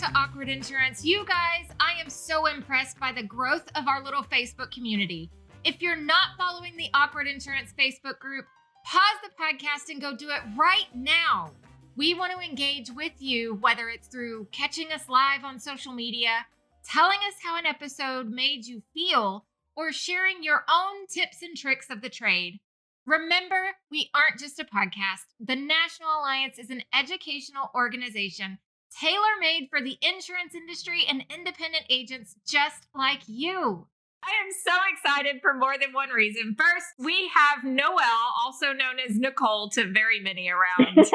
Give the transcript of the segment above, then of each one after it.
to Awkward Insurance. You guys, I am so impressed by the growth of our little Facebook community. If you're not following the Awkward Insurance Facebook group, pause the podcast and go do it right now. We want to engage with you, whether it's through catching us live on social media, telling us how an episode made you feel, or sharing your own tips and tricks of the trade. Remember, we aren't just a podcast. The National Alliance is an educational organization tailor-made for the insurance industry and independent agents just like you. I am so excited for more than one reason. First, we have Noelle, also known as Nicole to very many around.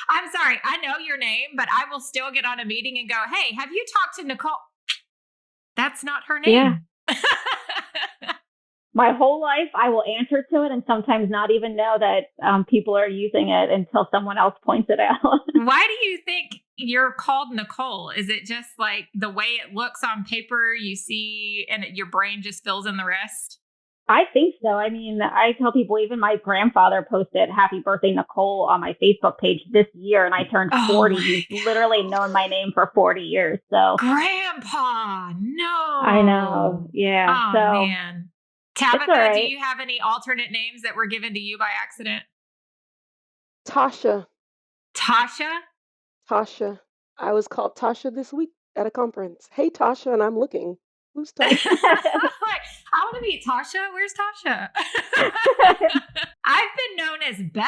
I'm sorry, I know your name, but I will still get on a meeting and go, hey, have you talked to Nicole? That's not her name. Yeah. My whole life, I will answer to it and sometimes not even know that people are using it until someone else points it out. Why do you think you're called Nicole? Is it just like the way it looks on paper you see and your brain just fills in the rest? I think so. I mean, I tell people, even my grandfather posted happy birthday, Nicole, on my Facebook page this year, and I turned 40. He's literally known my name for 40 years. So, Grandpa, no. I know. Yeah. Oh, so, man. Tabitha, right. Do you have any alternate names that were given to you by accident? Tasha. Tasha? I was called Tasha this week at a conference. Hey, Tasha, and I'm looking. Who's Tasha? I want to meet Tasha. Where's Tasha? I've been known as Beth.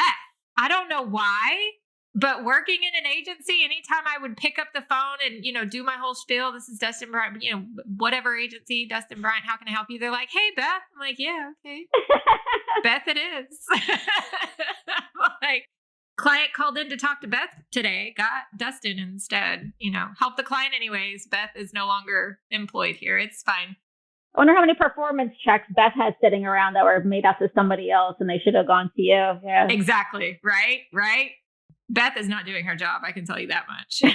I don't know why, but working in an agency, anytime I would pick up the phone and, do my whole spiel, this is Dustyne Bryant, whatever agency, Dustyne Bryant, how can I help you? They're like, hey, Beth. I'm like, yeah, okay. Beth it is. Like, client called in to talk to Beth today, got Dustyne instead, help the client anyways. Beth is no longer employed here. It's fine. I wonder how many performance checks Beth has sitting around that were made up to somebody else and they should have gone to you. Yeah. Exactly. Right. Beth is not doing her job. I can tell you that much. So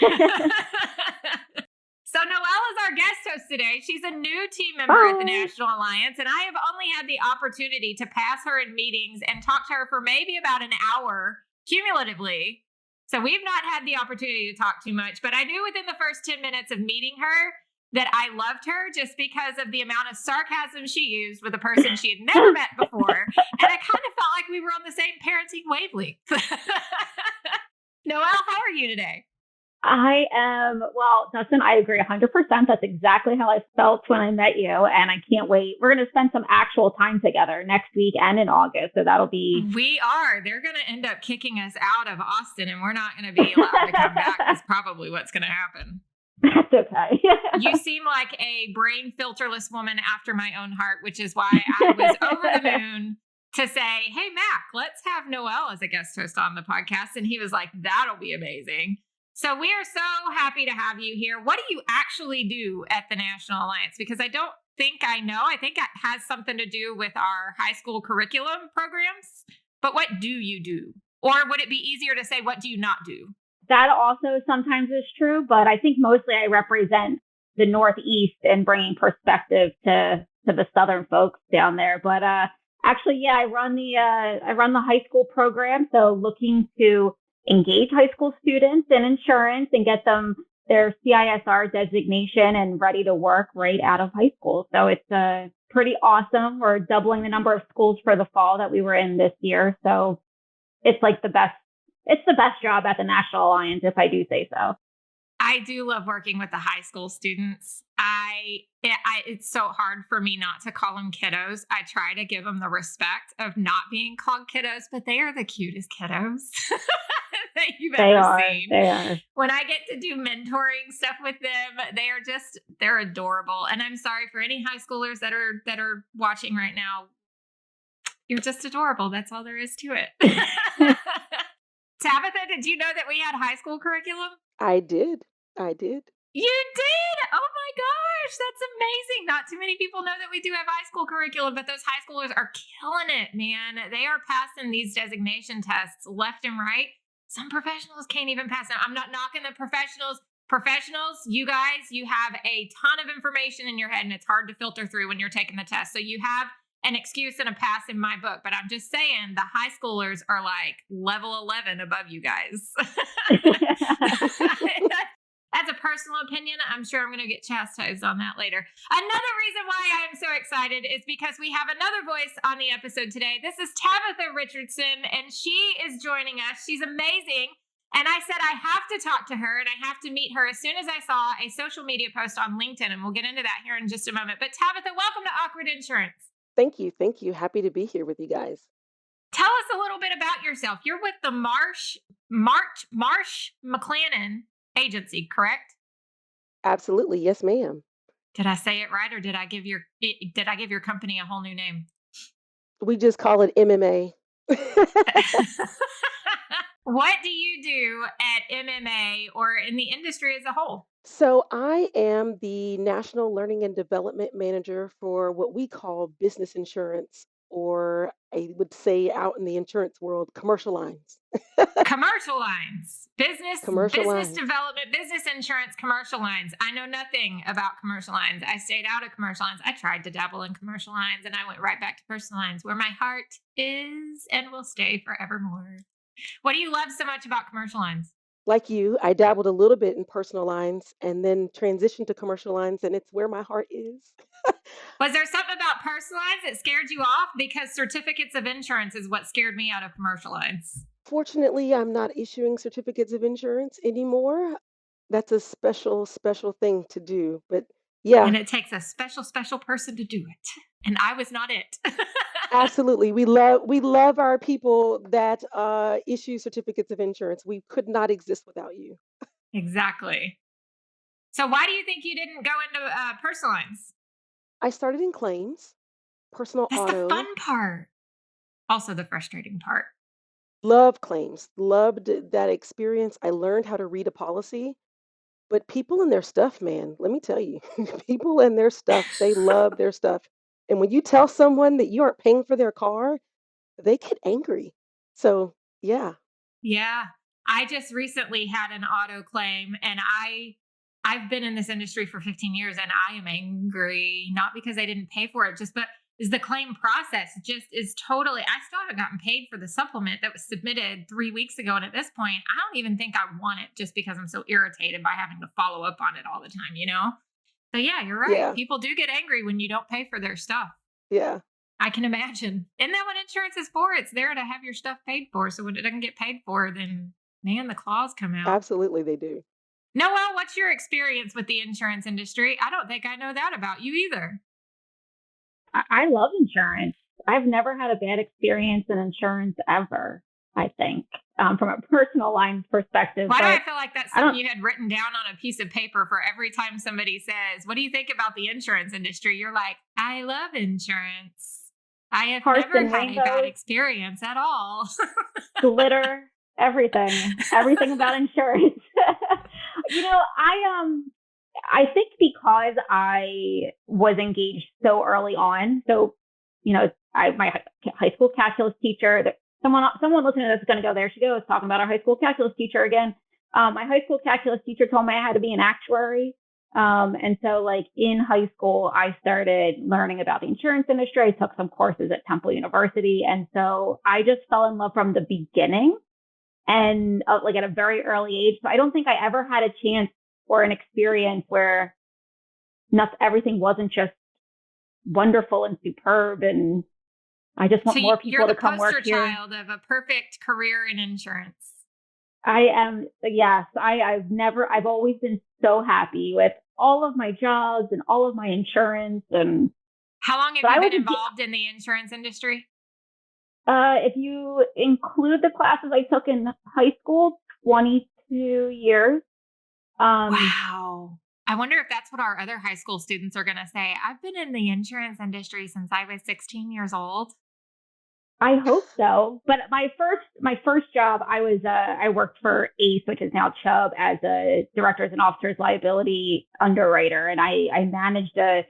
Noelle is our guest host today. She's a new team member at the National Alliance, and I have only had the opportunity to pass her in meetings and talk to her for maybe about an hour cumulatively. So we've not had the opportunity to talk too much, but I knew within the first 10 minutes of meeting her that I loved her just because of the amount of sarcasm she used with a person she had never met before. And I kind of felt like we were on the same parenting wavelength. Noelle, how are you today? I am, Dustyne, I agree 100%. That's exactly how I felt when I met you. And I can't wait. We're going to spend some actual time together next week and in August. So that'll be. We are. They're going to end up kicking us out of Austin and we're not going to be allowed to come back. That's probably what's going to happen. That's okay. You seem like a brain filterless woman after my own heart, which is why I was over the moon to say, hey, Mac, let's have Noelle as a guest host on the podcast. And he was like, that'll be amazing. So we are so happy to have you here. What do you actually do at the National Alliance? Because I don't think I know. I think it has something to do with our high school curriculum programs. But what do you do? Or would it be easier to say, what do you not do? That also sometimes is true, but I think mostly I represent the Northeast and bringing perspective to the Southern folks down there. But actually, yeah, I run the high school program, so looking to engage high school students in insurance and get them their CISR designation and ready to work right out of high school. So it's pretty awesome. We're doubling the number of schools for the fall that we were in this year. So it's like the best. It's the best job at the National Alliance, if I do say so. I do love working with the high school students. It's so hard for me not to call them kiddos. I try to give them the respect of not being called kiddos, but they are the cutest kiddos that you've ever seen. They are. When I get to do mentoring stuff with them, they're adorable. And I'm sorry for any high schoolers that are watching right now. You're just adorable. That's all there is to it. Tabitha, did you know that we had high school curriculum? I did. You did? Oh my gosh, that's amazing. Not too many people know that we do have high school curriculum, but those high schoolers are killing it, man. They are passing these designation tests left and right. Some professionals can't even pass them. I'm not knocking the professionals. Professionals, you guys, you have a ton of information in your head and it's hard to filter through when you're taking the test. So you have an excuse and a pass in my book, but I'm just saying the high schoolers are like level 11 above you guys. personal opinion. I'm sure I'm going to get chastised on that later. Another reason why I am so excited is because we have another voice on the episode today. This is Tabitha Richardson, and she is joining us. She's amazing. And I said I have to talk to her and I have to meet her as soon as I saw a social media post on LinkedIn. And we'll get into that here in just a moment. But Tabitha, welcome to Awkward Insurance. Thank you. Thank you. Happy to be here with you guys. Tell us a little bit about yourself. You're with the Marsh McLennan agency, correct? Absolutely. Yes, ma'am. Did I say it right, or did I give your company a whole new name? We just call it MMA. What do you do at MMA or in the industry as a whole? So I am the National Learning and Development Manager for what we call business insurance, or I would say out in the insurance world, commercial lines. Commercial lines, Commercial business lines. development, business insurance, commercial lines. I know nothing about commercial lines. I stayed out of commercial lines. I tried to dabble in commercial lines and I went right back to personal lines where my heart is and will stay forevermore. What do you love so much about commercial lines? Like you, I dabbled a little bit in personal lines and then transitioned to commercial lines, and it's where my heart is. Was there something about personal lines that scared you off? Because certificates of insurance is what scared me out of commercial lines. Fortunately, I'm not issuing certificates of insurance anymore. That's a special, special thing to do. But yeah, And it takes a special person to do it. And I was not it. absolutely. We love our people that issue certificates of insurance. We could not exist without you. Exactly. So why do you think you didn't go into personal lines? I started in claims, personal That's the auto, fun part. Also the frustrating part. love claims, loved that experience. I learned how to read a policy, but people and their stuff, man, let me tell you, people and their stuff, they love their stuff. And when you tell someone that you aren't paying for their car, they get angry. So, yeah, Yeah. I just recently had an auto claim and I've been in this industry for 15 years and I am angry, not because I didn't pay for it, just but is the claim process just is totally I still haven't gotten paid for the supplement that was submitted 3 weeks ago. And at this point, I don't even think I want it just because I'm so irritated by having to follow up on it all the time, you know? So yeah, you're right. yeah, People do get angry when you don't pay for their stuff. yeah, I can imagine. Isn't that what insurance is for? It's there to have your stuff paid for. So when it doesn't get paid for, then man, the claws come out. absolutely they do. Noelle, what's your experience with the insurance industry? I don't think I know that about you either. I love insurance. I've never had a bad experience in insurance ever, I think, from a personal lines perspective. Why do I But feel like that's I don't, something you had written down on a piece of paper for every time somebody says, what do you think about the insurance industry? You're like, I love insurance. I have hearts never and had a bad rainbows, experience at all. glitter, everything about insurance. I think because I was engaged so early on. So, my high school calculus teacher, that someone listening to this is going to go, there she goes, talking about our high school calculus teacher again. My high school calculus teacher told me I had to be an actuary. And so like in high school, I started learning about the insurance industry. I took some courses at Temple University. And so I just fell in love from the beginning and like at a very early age. So I don't think I ever had a chance or an experience where not everything wasn't just wonderful and superb. And I just want So more you're people the to come poster work here. child of a perfect career in insurance. I am, yes, I've always been so happy with all of my jobs and all of my insurance. And How long but have I you was been involved in the insurance industry? if you include the classes I took in high school, 22 years. Wow. I wonder if that's what our other high school students are going to say. I've been in the insurance industry since I was 16 years old. I hope so. But my first job, I worked for ACE, which is now Chubb, as a directors and officers liability underwriter, and I managed a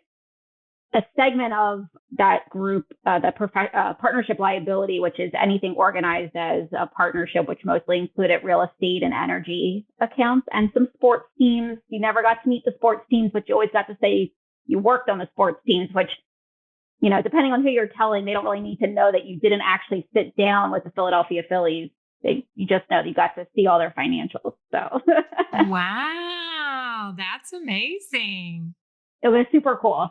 segment of that group, partnership liability, which is anything organized as a partnership, which mostly included real estate and energy accounts and some sports teams. You never got to meet the sports teams, but you always got to say you worked on the sports teams, which, depending on who you're telling, they don't really need to know that you didn't actually sit down with the Philadelphia Phillies you just know that you got to see all their financials. So Wow, that's amazing. it was super cool.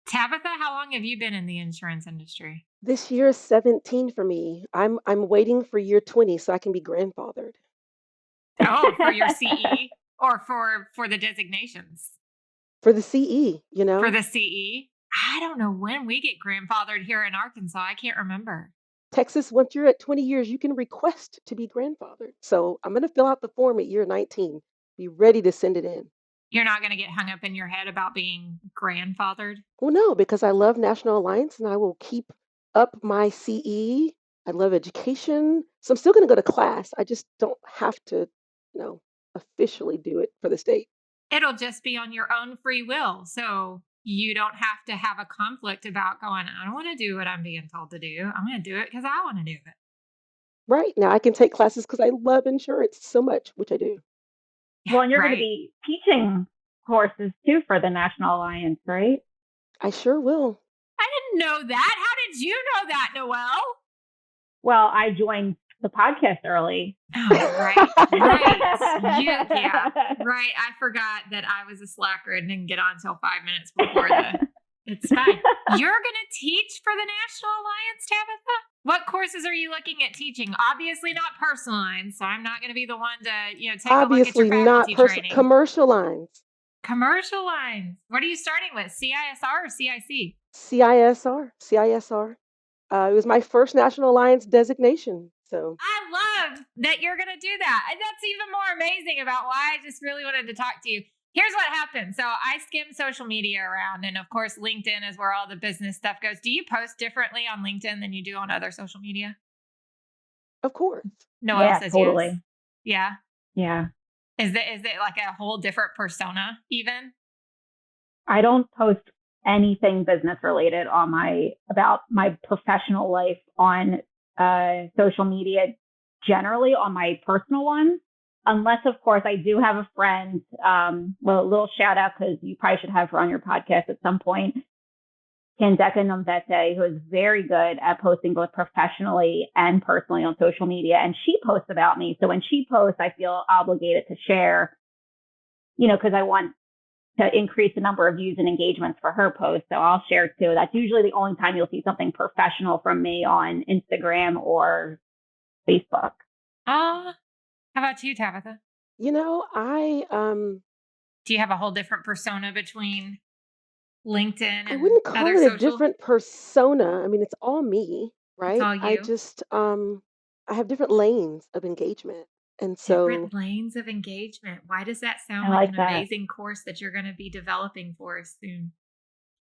Tabitha, how long have you been in the insurance industry? This year is 17 for me. I'm waiting for year 20 so I can be grandfathered. Oh, for your CE or for the designations? For the CE, For the CE? I don't know when we get grandfathered here in Arkansas. I can't remember. Texas, once you're at 20 years, you can request to be grandfathered. So I'm going to fill out the form at year 19. Be ready to send it in. You're not going to get hung up in your head about being grandfathered? Well, no, because I love National Alliance and I will keep up my CE. I love education. So I'm still going to go to class. I just don't have to, officially do it for the state. It'll just be on your own free will. So you don't have to have a conflict about going, I don't want to do what I'm being told to do. I'm going to do it because I want to do it. Right. Now I can take classes because I love insurance so much, which I do. Well, and you're Right. going to be teaching courses too for the National Alliance, right? I sure will. I didn't know that. How did you know that, Noelle? Well, I joined the podcast early. Oh, right. Yeah, right. I forgot that I was a slacker and didn't get on until 5 minutes before It's fine. You're going to teach for the National Alliance, Tabitha? What courses are you looking at teaching? Obviously not personal lines, so I'm not going to be the one to, take Obviously a look at your not faculty training. commercial lines. Commercial lines. What are you starting with? CISR or CIC? CISR. It was my first National Alliance designation. So I love that you're going to do that. And that's even more amazing about why I just really wanted to talk to you. Here's what happened. So I skim social media around, and of course, LinkedIn is where all the business stuff goes. Do you post differently on LinkedIn than you do on other social media? of course. Noelle says totally. yes. Yeah. Yeah. Is it like a whole different persona even? I don't post anything business related about my professional life on social media, generally on my personal one, unless of course I do have a friend. Well, a little shout out, because you probably should have her on your podcast at some point. Candeka Nomvete, who is very good at posting both professionally and personally on social media, and she posts about me. So when she posts, I feel obligated to share, because I want to increase the number of views and engagements for her posts. So I'll share too. That's usually the only time you'll see something professional from me on Instagram or Facebook. How about you, Tabitha? Do you have a whole different persona between LinkedIn and I wouldn't call other it a social? different persona. I mean, it's all me, right? all I you. just I have different lanes of engagement. And so Different lanes of engagement. Why does that sound I like like an that. amazing course that you're going to be developing for us soon?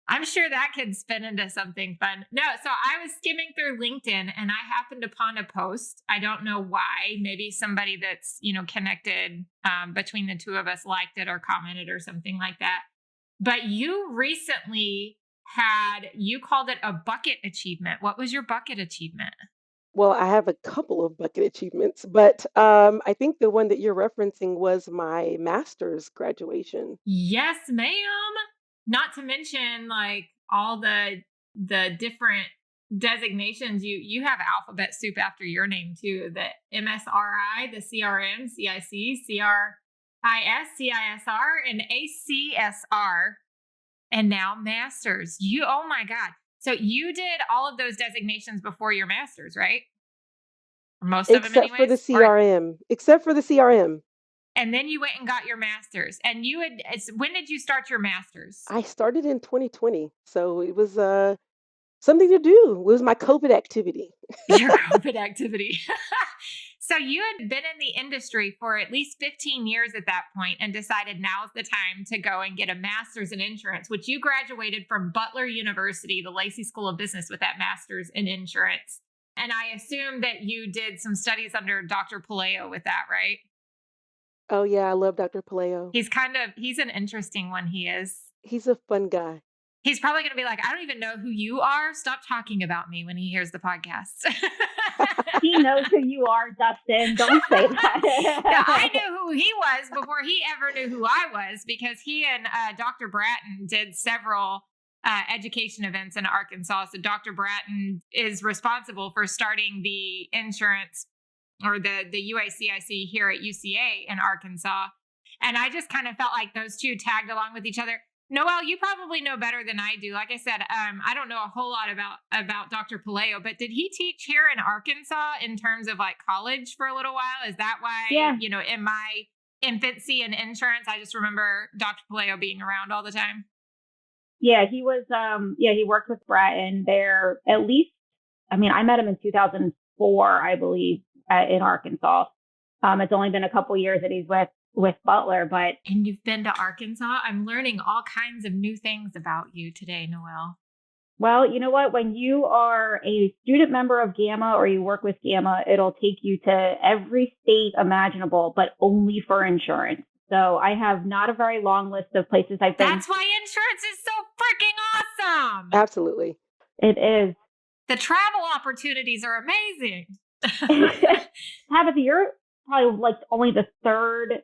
I'm sure that can spin into something fun. No, so I was skimming through LinkedIn and I happened upon a post. I don't know why. Maybe somebody that's, connected between the two of us liked it or commented or something like that. But you recently you called it a bucket achievement. What was your bucket achievement? well, I have a couple of bucket achievements, but I think the one that you're referencing was my master's graduation. Yes, ma'am. Not to mention like all the different designations. You have alphabet soup after your name too. The MSRI, the CRM, CIC, CRIS, CISR, and ACSR, and now masters. Oh my God. So you did all of those designations before your masters, right? Or most of them Except for the anyways? Or- CRM. Except for the CRM. and then you went and got your master's. And when did you start your master's? I started in 2020. So it was something to do. It was my COVID activity. Your COVID activity. So you had been in the industry for at least 15 years at that point and decided now's the time to go and get a master's in insurance, which you graduated from Butler University, the Lacey School of Business, with that master's in insurance. And I assume that you did some studies under Dr. Palayo with that, right? Oh yeah, I love Dr. Palayo. He's an interesting one. He is. He's a fun guy. He's probably going to be like, I don't even know who you are. Stop talking about me when he hears the podcast. He knows who you are, Dustin. Don't say that. Yeah, I knew who he was before he ever knew who I was, because he and Dr. Bratton did several education events in Arkansas. So Dr. Bratton is responsible for starting the insurance or the UACIC here at UCA in Arkansas. And I just kind of felt like those two tagged along with each other. Noelle, you probably know better than I do. Like I said, I don't know a whole lot about Dr. Palayo, but did he teach here in Arkansas in terms of like college for a little while? Is that why, in my infancy in insurance, I just remember Dr. Palayo being around all the time? Yeah, he was, he worked with Bratton there at least. I mean, I met him in 2004, I believe, in Arkansas. It's only been a couple years that he's with Butler, but. And you've been to Arkansas? I'm learning all kinds of new things about you today, Noelle. Well, you know what? When you are a student member of Gamma or you work with Gamma, it'll take you to every state imaginable, but only for insurance. So I have not a very long list of places I've been. That's why insurance is so freaking awesome. Absolutely. It is. The travel opportunities are amazing. Tabitha, you're probably like only the third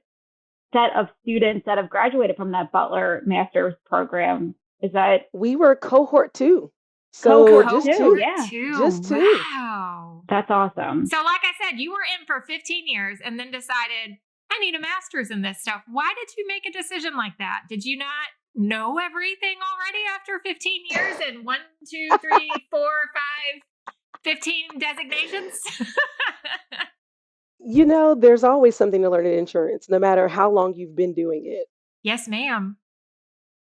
set of students that have graduated from that Butler master's program. Is that? We were cohort 2. So cohort just 2, 2. yeah. Just 2. Wow. That's awesome. So like I said, you were in for 15 years and then decided, I need a master's in this stuff. Why did you make a decision like that? Did you not know everything already after 15 years and 1, 2, 3, 4, 5, 15 designations? There's always something to learn in insurance, no matter how long you've been doing it. Yes, ma'am.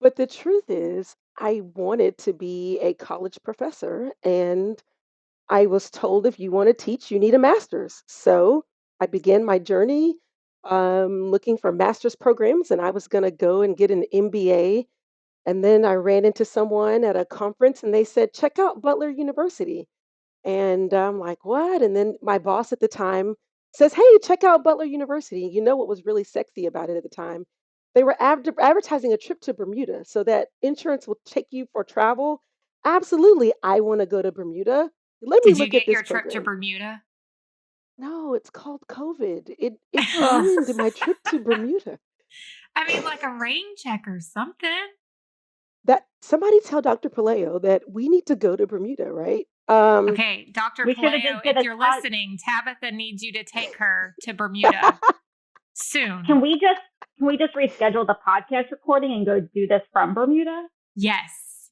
But the truth is, I wanted to be a college professor, and I was told if you want to teach, you need a master's. So I began my journey looking for master's programs, and I was going to go and get an MBA. And then I ran into someone at a conference, and they said, check out Butler University. And I'm like, what? And then my boss at the time says, hey, check out Butler University. You know what was really sexy about it at the time? They were advertising a trip to Bermuda so that insurance will take you for travel. Absolutely. I want to go to Bermuda. Let me Did you look at get this your trip program. to Bermuda? No, it's called COVID. It ruined my trip to Bermuda. I mean, like a rain check or something. That somebody tell Dr. Palayo that we need to go to Bermuda, right? Okay, Dr. we should've Palayo, just did if a you're pod- listening, Tabitha needs you to take her to Bermuda soon. Can we just reschedule the podcast recording and go do this from Bermuda? Yes.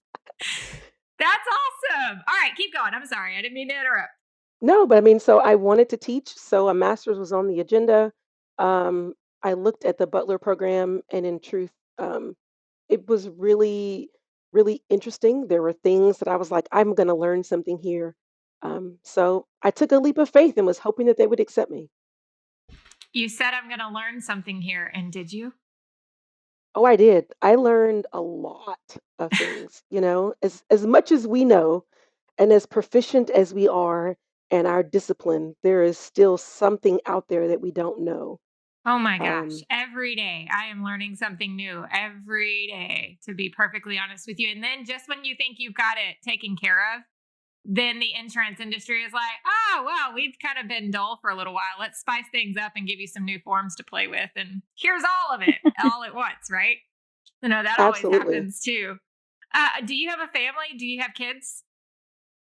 That's awesome. All right, keep going. I'm sorry. I didn't mean to interrupt. No, but I mean, so I wanted to teach, so a master's was on the agenda. I looked at the Butler program, and in truth, it was really, really interesting. There were things that I was like, I'm going to learn something here. So I took a leap of faith and was hoping that they would accept me. You said I'm going to learn something here, and did you? Oh, I did. I learned a lot of things, as much as we know and as proficient as we are in our discipline, there is still something out there that we don't know. Oh my gosh. Every day I am learning something new every day, to be perfectly honest with you. And then just when you think you've got it taken care of, then the insurance industry is like, oh, well, we've kind of been dull for a little while. Let's spice things up and give you some new forms to play with. And here's all of it all at once, right? That always happens too. Do you have a family? Do you have kids?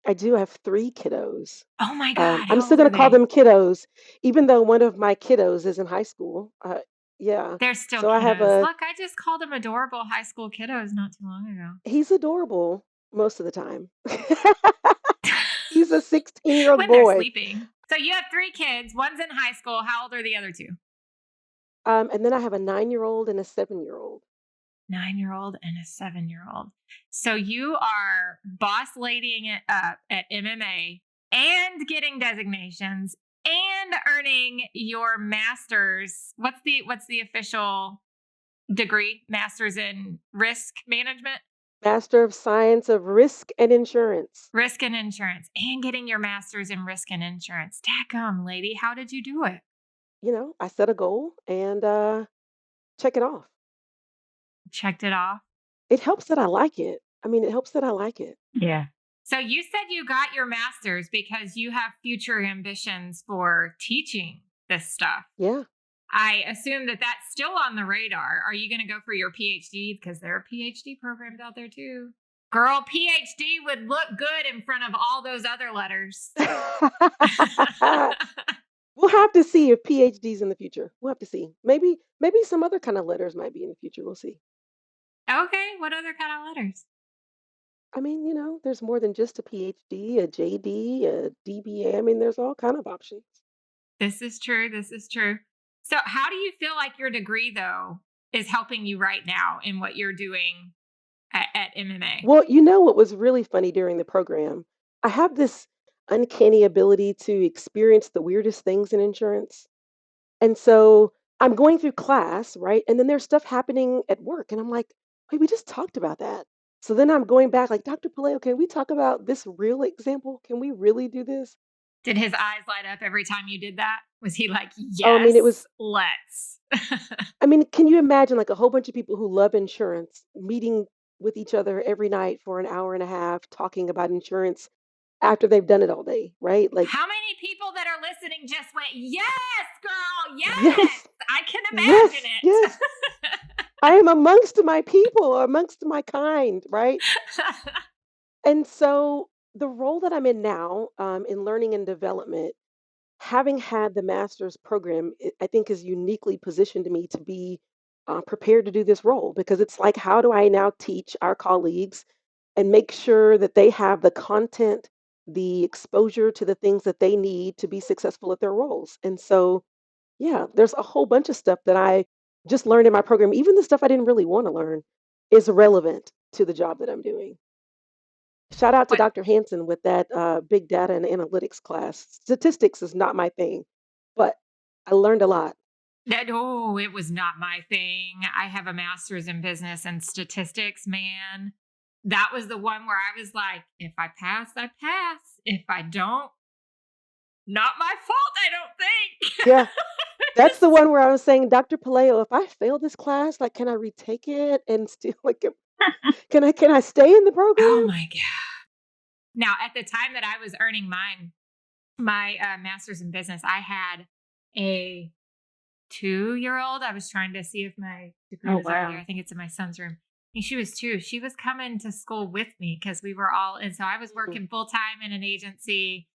I do have 3 kiddos. Oh my God. I'm still going to call them kiddos, even though one of my kiddos is in high school. Yeah. They're still So kiddos. I have Look, I just called them adorable high school kiddos not too long ago. He's adorable most of the time. He's a 16-year-old when boy. They're sleeping. So you have 3 kids. One's in high school. How old are the other 2? And then I have a 9-year-old and a 7-year-old. 9-year-old and a 7-year-old. So you are boss ladying it up at MMA and getting designations and earning your master's. What's the official degree? Master's in risk management? Master of Science of Risk and Insurance. Risk and insurance. And getting your master's in risk and insurance. Daggum, lady, how did you do it? I set a goal and check it off. Checked it off. It helps that I like it. It helps that I like it. Yeah. So you said you got your master's because you have future ambitions for teaching this stuff. Yeah. I assume that that's still on the radar. Are you going to go for your PhD? Because there are PhD programs out there too. Girl, PhD would look good in front of all those other letters. We'll have to see if PhDs in the future. We'll have to see. Maybe some other kind of letters might be in the future. We'll see. Okay, what other kind of letters? I mean, there's more than just a PhD, a JD, a DBA. I mean, there's all kind of options. This is true. This is true. So, how do you feel like your degree, though, is helping you right now in what you're doing at MMA? Well, you know what was really funny during the program? I have this uncanny ability to experience the weirdest things in insurance. And so I'm going through class, right? And then there's stuff happening at work. And I'm like, wait, we just talked about that. So then I'm going back, like, Dr. Paleo, can we talk about this real example? Can we really do this? Did his eyes light up every time you did that? Was he like, Oh, I mean, it was, yes, let's? I mean, can you imagine like a whole bunch of people who love insurance meeting with each other every night for an hour and a half talking about insurance after they've done it all day, right? Like, How many people that are listening just went, yes, girl, yes, yes, I can imagine yes, yes. I am amongst my people, amongst my kind, right? it. And so the role that I'm in now, in learning and development, having had the master's program, I think is uniquely positioned me to be prepared to do this role because it's like, how do I now teach our colleagues and make sure that they have the content, the exposure to the things that they need to be successful at their roles? And so, yeah, there's a whole bunch of stuff that I just learned in my program. Even the stuff I didn't really want to learn is relevant to the job that I'm doing. Shout out to What? Dr. Hanson with that big data and analytics class. Statistics is not my thing, but I learned a lot. That, oh, it was not my thing. I have a master's in business and statistics, man. That was the one where I was like, if I pass, I pass. If I don't, not my fault, I don't think. Yeah, that's the Just, one where I was saying, Dr. Paleo, if I fail this class, like, can I retake it and still like, can I stay in the oh program? my God. Now, at the time that I was earning my master's in business, I had a 2-year old. I was trying to see if my degree Oh, was over there. wow. I think it's in my son's room. And she was 2. She was coming to school with me because we were all, and so I was Mm. working full time in an agency,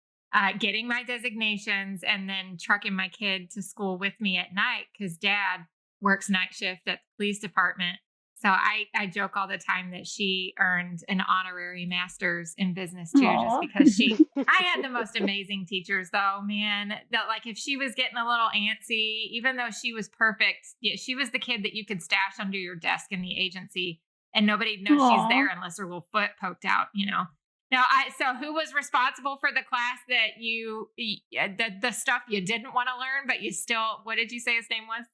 getting my designations, and then trucking my kid to school with me at night because dad works night shift at the police department. So I joke all the time that she earned an honorary master's in business too, just Aw. because I had the most amazing teachers though, man. That like if she was getting a little antsy, even though she was perfect, yeah, she was the kid that you could stash under your desk in the agency and nobody'd know she's Aw. there unless her little foot poked out. Now I so who was responsible for the class that the stuff you didn't want to learn, but you still what did you say his name was?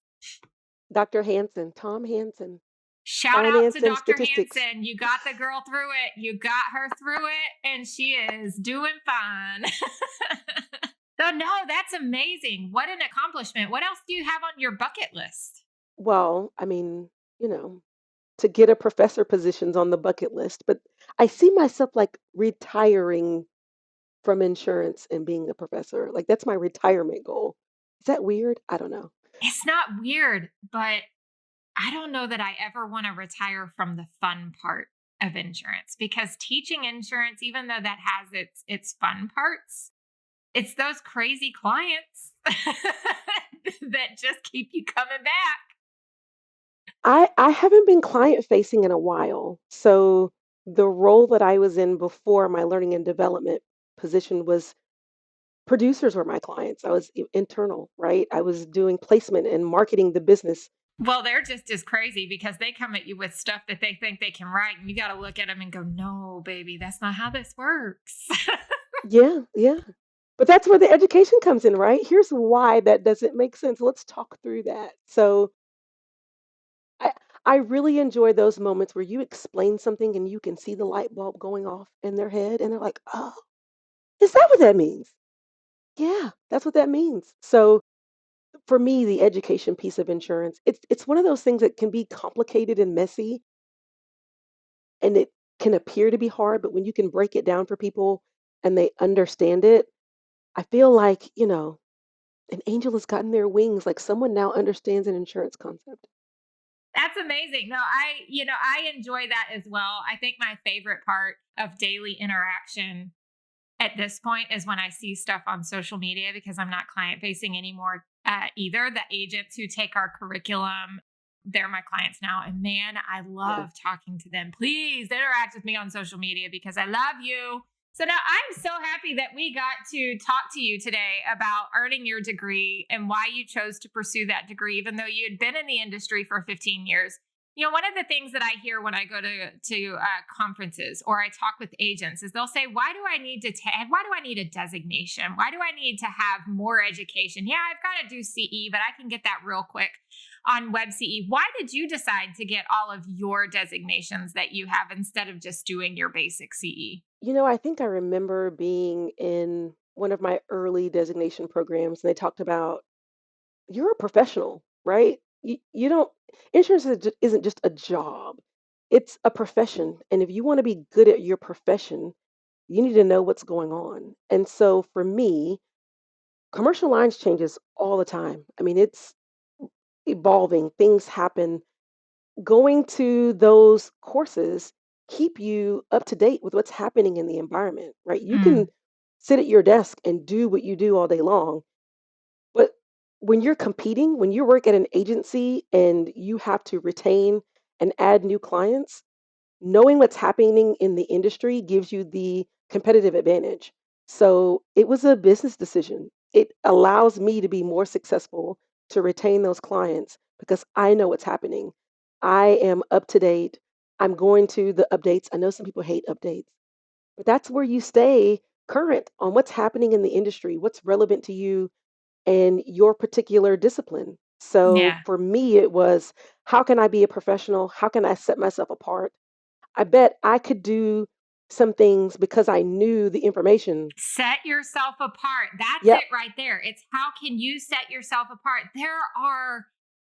Dr. Hanson, Tom Hanson, Shout out to finance and Dr. statistics. Hanson. You got the girl through it. You got her through it, and she is doing fine. So, no, that's amazing. What an accomplishment. What else do you have on your bucket list? Well, I mean, you know, to get a professor position's on the bucket list, but I see myself like retiring from insurance and being a professor. Like that's my retirement goal. Is that weird? I don't know. It's not weird, but I don't know that I ever want to retire from the fun part of insurance because teaching insurance, even though that has its fun parts, it's those crazy clients that just keep you coming back. I haven't been client facing in a while. So the role that I was in before my learning and development position was producers were my clients. I was internal, right? I was doing placement and marketing the business. Well, they're just as crazy because they come at you with stuff that they think they can write, and you got to look at them and go, "No, baby, that's not how this works." Yeah, yeah. But that's where the education comes in, right? Here's why that doesn't make sense. Let's talk through that. So I I really enjoy those moments where you explain something and you can see the light bulb going off in their head and they're like, "Oh, is that what that means?" Yeah, that's what that means. So for me, the education piece of insurance, it's one of those things that can be complicated and messy and it can appear to be hard, but when you can break it down for people and they understand it, I feel like, an angel has gotten their wings, like someone now understands an insurance concept. That's amazing. No, I enjoy that as well. I think my favorite part of daily interaction at this point is when I see stuff on social media, because I'm not client facing anymore either. The agents who take our curriculum, they're my clients now. And man, I Yeah. love talking to them. Please interact with me on social media because I love you. So now I'm so happy that we got to talk to you today about earning your degree and why you chose to pursue that degree, even though you had been in the industry for 15 years. One of the things that I hear when I go to conferences or I talk with agents is they'll say, "Why do I need to why do I need a designation? Why do I need to have more education? Yeah, I've got to do CE, but I can get that real quick on Web CE." Why did you decide to get all of your designations that you have instead of just doing your basic CE? I think I remember being in one of my early designation programs, and they talked about you're a professional, right? You don't, insurance isn't just a job, it's a profession. And if you want to be good at your profession, you need to know what's going on. And so for me, commercial lines changes all the time. I mean, it's evolving, things happen. Going to those courses keep you up to date with what's happening in the environment, right? You can Mm, sit at your desk and do what you do all day long, but when you're competing, when you work at an agency and you have to retain and add new clients, knowing what's happening in the industry gives you the competitive advantage. So it was a business decision. It allows me to be more successful to retain those clients because I know what's happening. I am up to date. I'm going to the updates. I know some people hate updates, but that's where you stay current on what's happening in the industry, what's relevant to you and your particular discipline. So yeah. for me, it was how can I be a professional? How can I set myself apart? I bet I could do some things because I knew the information. Set yourself apart. That's Yep. it right there. It's how can you set yourself apart? There are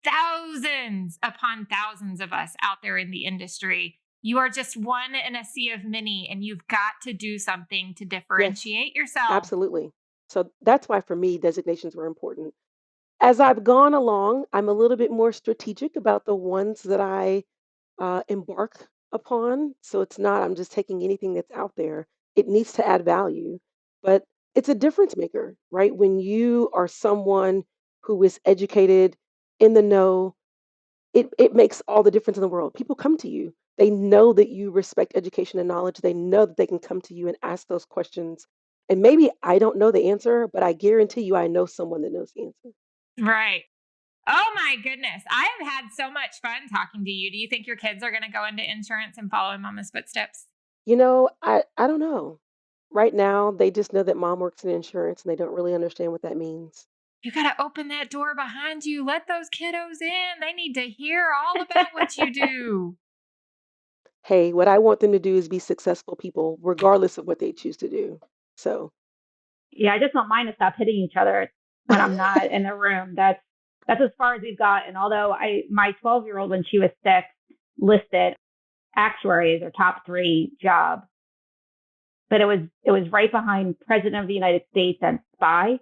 thousands upon thousands of us out there in the industry. You are just one in a sea of many, and you've got to do something to Yes, differentiate yourself. absolutely. So that's why for me, designations were important. As I've gone along, I'm a little bit more strategic about the ones that I embark upon. So it's not, I'm just taking anything that's out there. It needs to add value, but it's a difference maker, right? When you are someone who is educated, in the know, it makes all the difference in the world. People come to you. They know that you respect education and knowledge. They know that they can come to you and ask those questions. And maybe I don't know the answer, but I guarantee you I know someone that knows the answer. Right. Oh my goodness. I have had so much fun talking to you. Do you think your kids are going to go into insurance and follow in mama's footsteps? I don't know. Right now, they just know that mom works in insurance and they don't really understand what that means. You got to open that door behind you. Let those kiddos in. They need to hear all about what you do. Hey, what I want them to do is be successful people, regardless of what they choose to do. So, Yeah, I just want mine to stop hitting each other when I'm not in the room. That's as far as we've gotten. Although my 12-year-old when she was 6 listed actuary as her top 3 job, but it was right behind President of the United States and spy,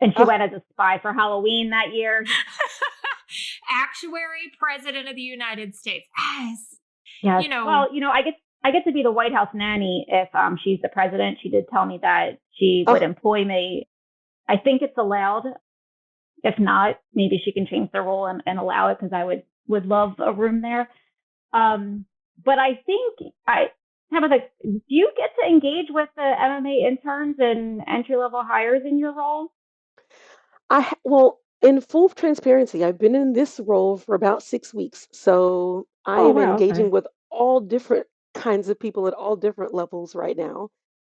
and she oh, went as a spy for Halloween that year. Actuary, President of the United States. Yes. Yes. You know, Well, I get to be the White House nanny if she's the president. She did tell me that she would oh, employ me. I think it's allowed. If not, maybe she can change the rule and allow it because I would love a room there. But I think Tabitha, do you get to engage with the MMA interns and entry level hires in your role? well, in full transparency, I've been in this role for about 6 weeks. So I Oh am wow, engaging okay. with all different kinds of people at all different levels right now.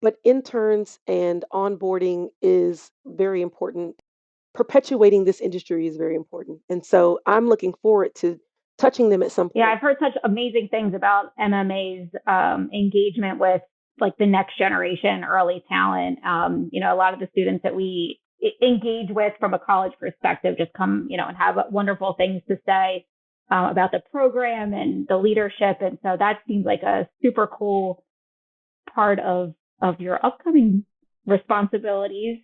But interns and onboarding is very important. Perpetuating this industry is very important. And so I'm looking forward to touching them at some Yeah, point. I've heard such amazing things about MMA's engagement with like the next generation early talent. A lot of the students that we engage with from a college perspective just come, and have wonderful things to say about the program and the leadership. And so that seems like a super cool part of your upcoming responsibilities.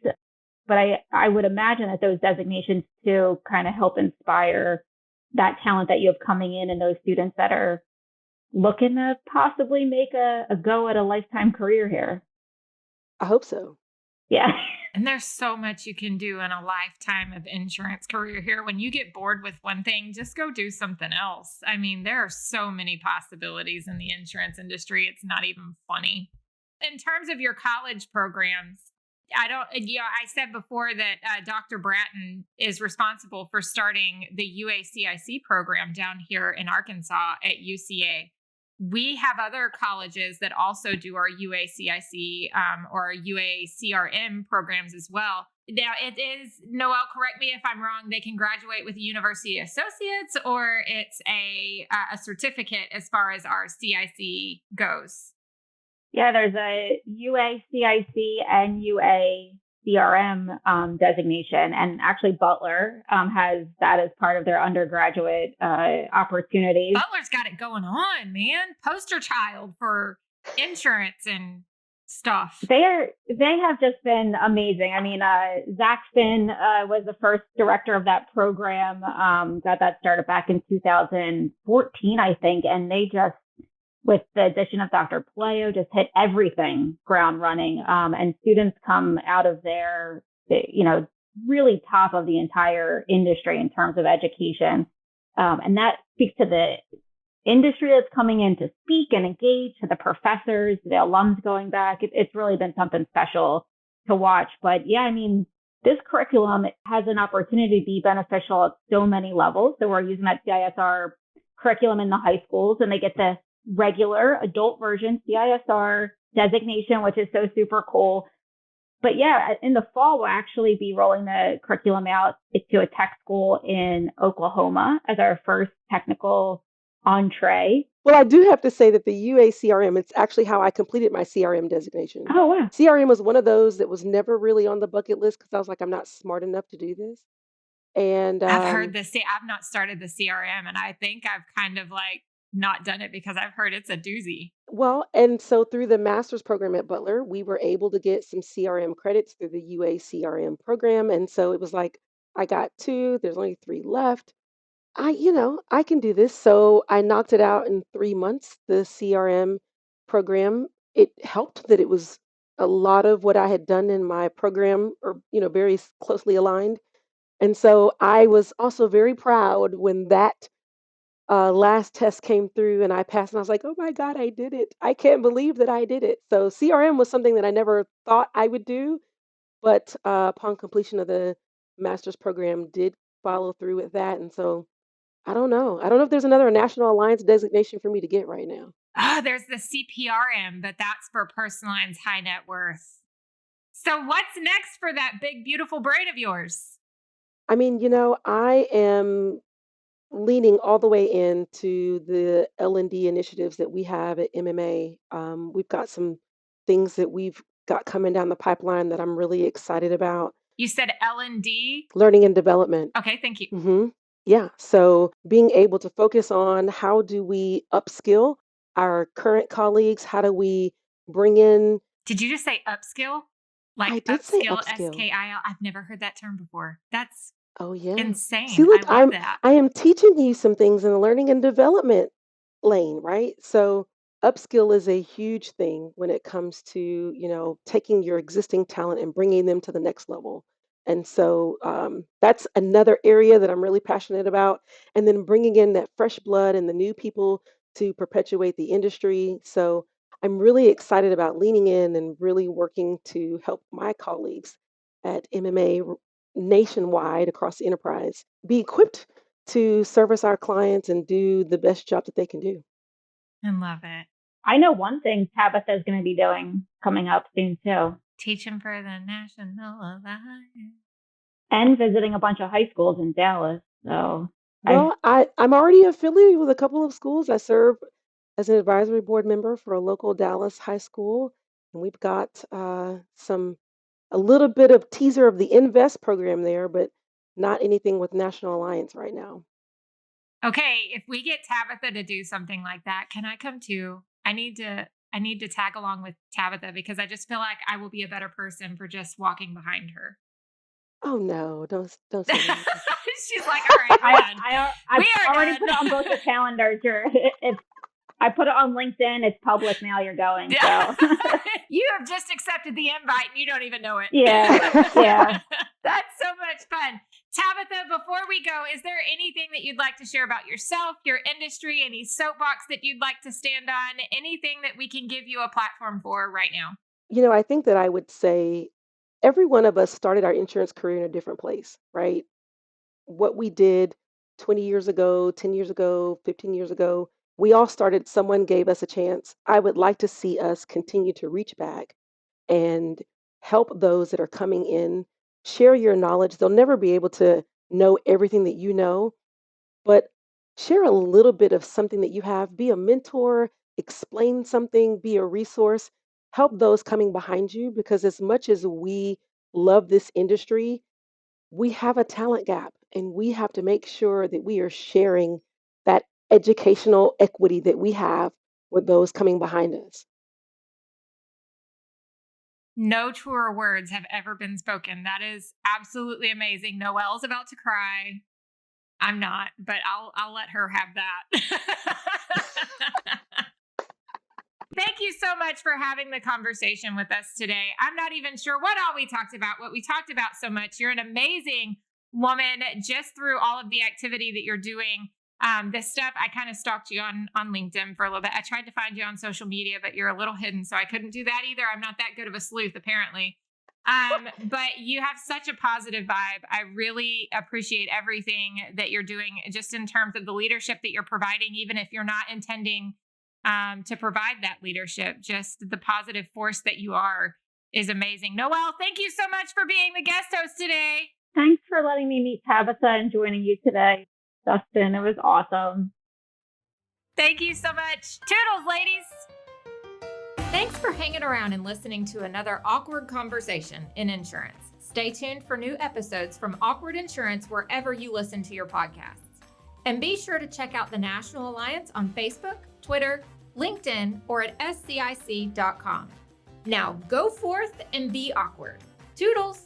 But I would imagine that those designations too kind of help inspire that talent that you have coming in and those students that are looking to possibly make a go at a lifetime career here. I hope so. Yeah. And there's so much you can do in a lifetime of insurance career here. When you get bored with one thing, just go do something else. I mean, there are so many possibilities in the insurance industry. It's not even funny. In terms of your college programs, I said before that Dr. Bratton is responsible for starting the UACIC program down here in Arkansas at UCA. We have other colleges that also do our UACIC or UACRM programs as well. Now, it is, Noelle, correct me if I'm wrong, they can graduate with a university associates, or it's a certificate as far as our CIC goes. Yeah, there's a UACIC and UACRM designation, and actually Butler has that as part of their undergraduate opportunities. Butler's got it going on, man. Poster child for insurance and stuff. They have just been amazing. I mean, Zach Finn was the first director of that program. Got that started back in 2014, I think, and they just, with the addition of Dr. Pleo, just hit everything ground running. And students come out of there, really top of the entire industry in terms of education. And that speaks to the industry that's coming in to speak and engage, to the professors, the alums going back. It's really been something special to watch. But yeah, I mean, this curriculum has an opportunity to be beneficial at so many levels. So we're using that CISR curriculum in the high schools, and they get the regular adult version CISR designation, which is so super cool. But yeah, in the fall, we'll actually be rolling the curriculum out to a tech school in Oklahoma as our first technical entree. Well, I do have to say that the UACRM, it's actually how I completed my CRM designation. Oh, wow. CRM was one of those that was never really on the bucket list because I was like, I'm not smart enough to do this. And I've heard this. I've not started the CRM, and I think I've kind of like not done it because I've heard it's a doozy. Well, and so through the master's program at Butler, we were able to get some CRM credits through the UACRM program. And so it was like, I got 2, there's only 3 left. I can do this. So I knocked it out in 3 months, the CRM program. It helped that it was a lot of what I had done in my program, or, very closely aligned. And so I was also very proud when that last test came through and I passed, and I was like, oh my God, I did it. I can't believe that I did it. So CRM was something that I never thought I would do, but upon completion of the master's program, did follow through with that. And so I don't know. I don't know if there's another National Alliance designation for me to get right now. There's the CPRM, but that's for personal lines high net worth. So what's next for that big, beautiful brain of yours? I mean, I am leaning all the way into the L&D initiatives that we have at MMA. We've got some things that we've got coming down the pipeline that I'm really excited about. You said L&D? Learning and development. Okay, thank you. Mm-hmm. Yeah. So being able to focus on how do we upskill our current colleagues? How do we bring in? Did you just say upskill? Like I did say upskill, upskill. SKIL? I've never heard that term before. That's Oh yeah. insane. See, look, I love that. I am teaching you some things in the learning and development lane, right? So upskill is a huge thing when it comes to, taking your existing talent and bringing them to the next level. And so that's another area that I'm really passionate about. And then bringing in that fresh blood and the new people to perpetuate the industry. So I'm really excited about leaning in and really working to help my colleagues at MMA nationwide across the enterprise be equipped to service our clients and do the best job that they can do. I love it. I know one thing Tabitha is going to be doing coming up soon too. Teaching for the National Alliance. And visiting a bunch of high schools in Dallas. So Well, I'm already affiliated with a couple of schools. I serve as an advisory board member for a local Dallas high school, and we've got a little bit of teaser of the Invest program there, but not anything with National Alliance right now. Okay, if we get Tabitha to do something like that, can I come too? I need to tag along with Tabitha because I just feel like I will be a better person for just walking behind her. Oh no, don't say that. She's like, all right, we're done. I've already put it on both the calendars. I put it on LinkedIn. It's public now. You're going. So you have just accepted the invite and you don't even know it. yeah. That's so much fun. Tabitha, before we go, is there anything that you'd like to share about yourself, your industry, any soapbox that you'd like to stand on, anything that we can give you a platform for right now? I think that I would say every one of us started our insurance career in a different place, right? What we did 20 years ago, 10 years ago, 15 years ago, we all started, someone gave us a chance. I would like to see us continue to reach back and help those that are coming in. Share your knowledge. They'll never be able to know everything that you know, but share a little bit of something that you have. Be a mentor, explain something, be a resource, help those coming behind you because as much as we love this industry, we have a talent gap and we have to make sure that we are sharing that educational equity that we have with those coming behind us. No truer words have ever been spoken. That is absolutely amazing. Noelle's about to cry. I'm not, but I'll let her have that. Thank you so much for having the conversation with us today. I'm not even sure what all we talked about, so much. You're an amazing woman just through all of the activity that you're doing. This stuff, I kind of stalked you on LinkedIn for a little bit. I tried to find you on social media, but you're a little hidden, so I couldn't do that either. I'm not that good of a sleuth, apparently. But you have such a positive vibe. I really appreciate everything that you're doing just in terms of the leadership that you're providing, even if you're not intending to provide that leadership. Just the positive force that you are is amazing. Noelle, thank you so much for being the guest host today. Thanks for letting me meet Tabitha and joining you today, Dustin. It was awesome. Thank you so much. Toodles, ladies. Thanks for hanging around and listening to another awkward conversation in insurance. Stay tuned for new episodes from Awkward Insurance wherever you listen to your podcasts. And be sure to check out the National Alliance on Facebook, Twitter, LinkedIn, or at scic.com. Now go forth and be awkward. Toodles!